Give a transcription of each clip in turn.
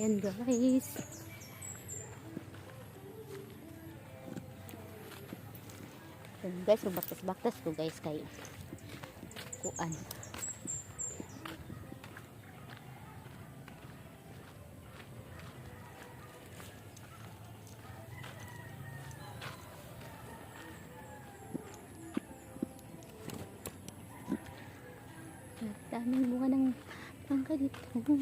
Ayan guys. Ayan guys, baktas-baktas ko guys kay kuan. Daming bunga ng mangga dito.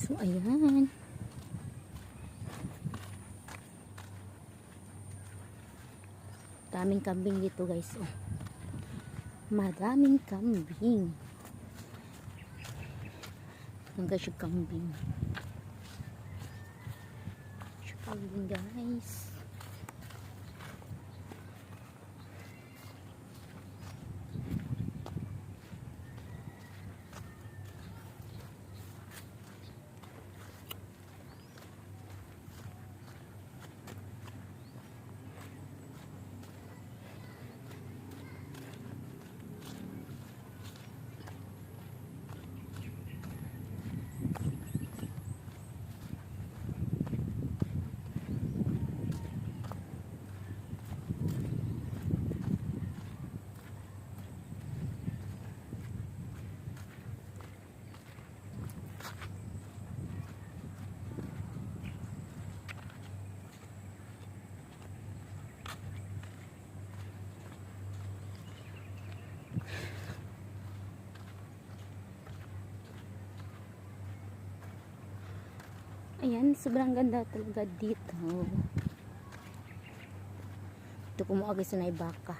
So, ayan. Daming kambing dito guys. Oh. Madaming kambing. Hanggang siya kambing. Siya kambing guys. Ayan, sobrang ganda talaga dito. Ito kumuagi sa naibaka.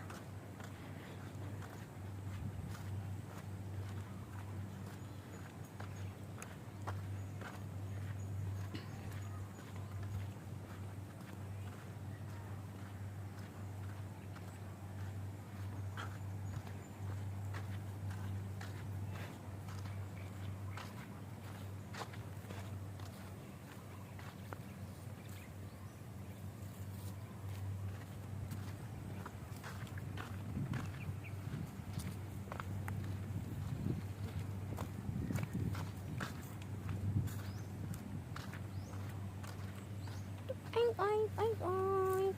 Oink, oink, oink, oink.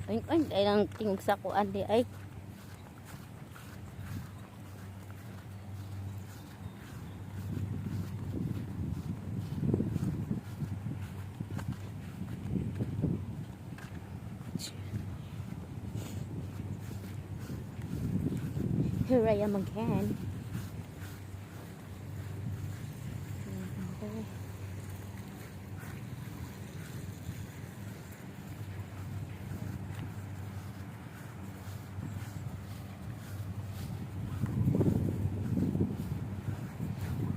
Oink, oink. Ay lang tingog sa kuan di ay. Here I am again.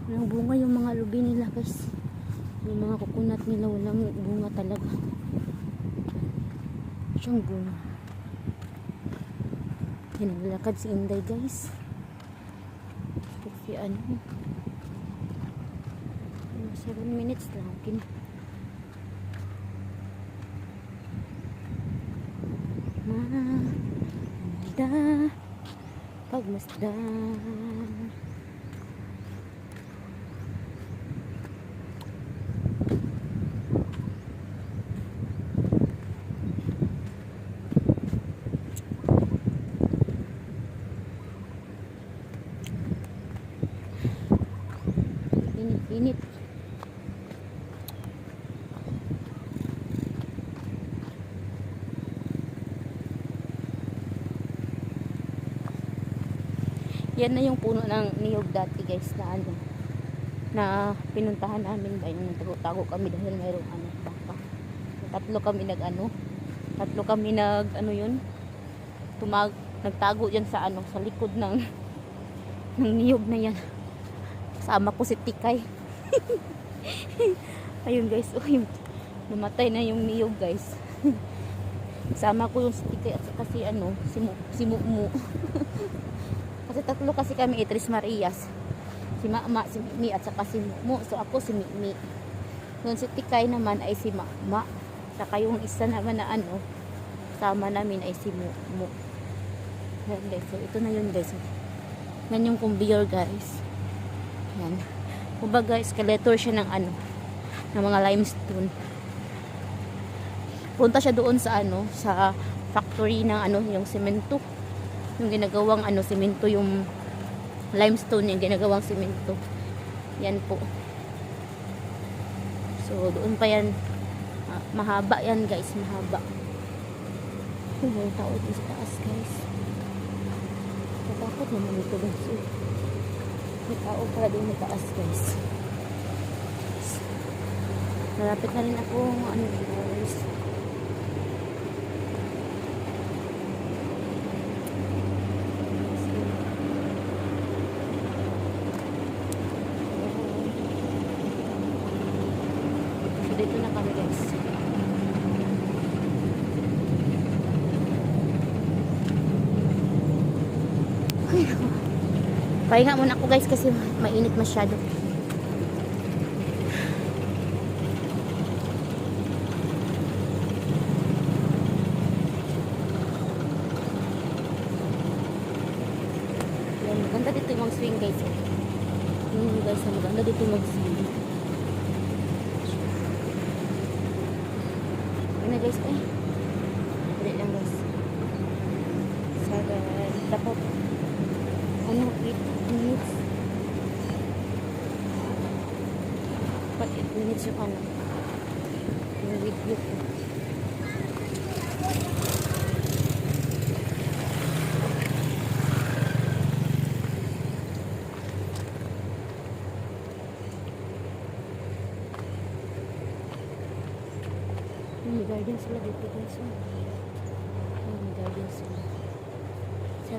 Walang bunga yung mga lubi nila guys. Yung mga coconut nila walang bunga talaga. Siyang bunga. Yan ang lakad si Inday guys. Kasi ano 7 minutes lang. Magda pagmasdan. Init. Yan na yung puno ng niyog dati guys na ano, na pinuntahan namin ba yung tago-tago kami dahil mayroong ano, baka. Tatlo kami nag ano yun, nagtago dyan sa ano, sa likod ng niyog na yan. Kasama ko si Tikay. Ayun guys, oh, yung namatay na yung niyog guys. Kasama ko yung si Tikay at saka si ano, si Mumu. Kasi tatlo kasi kami, Tres Marias. Si Mama, si Mimi at saka si Mumu. So ako si Mimi. Yung si Tikay naman ay si Mama. Saka yung isa naman na ano, sama namin ay si Mumu. Yan guys, so ito na yun guys. Yan yung conveyor guys. Yan. Kumbaga escalator siya ng ano, ng mga limestone. Punta siya doon sa ano, sa factory ng ano, yung semento. Yung ginagawang ano, semento, yung limestone yung ginagawang semento. Yan po. So doon pa yan. Mahaba yan guys, mahaba. May tao dito sa taas guys. Natakot naman ito guys. May tao pala doon sa taas guys. Malapit na rin ako ano guys. So dito na kami guys. Pahinga muna ako guys kasi mainit masyado. Yan, maganda dito yung mag-swing guys. Guys, maganda dito mag-swing. Yan na guys, eh. Dali lang guys. Dapat ano, 8 minutes. But 8 minutes yung ano, yung video ko. May garden sila dito guys. May garden sila. 7.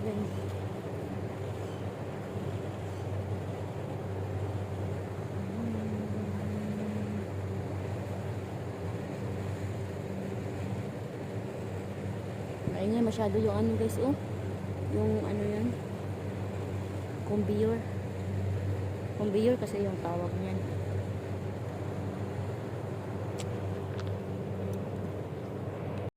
Maingay masyado yung ano guys, oh. Yung ano yan. Conveyor. Conveyor kasi yung tawag niyan.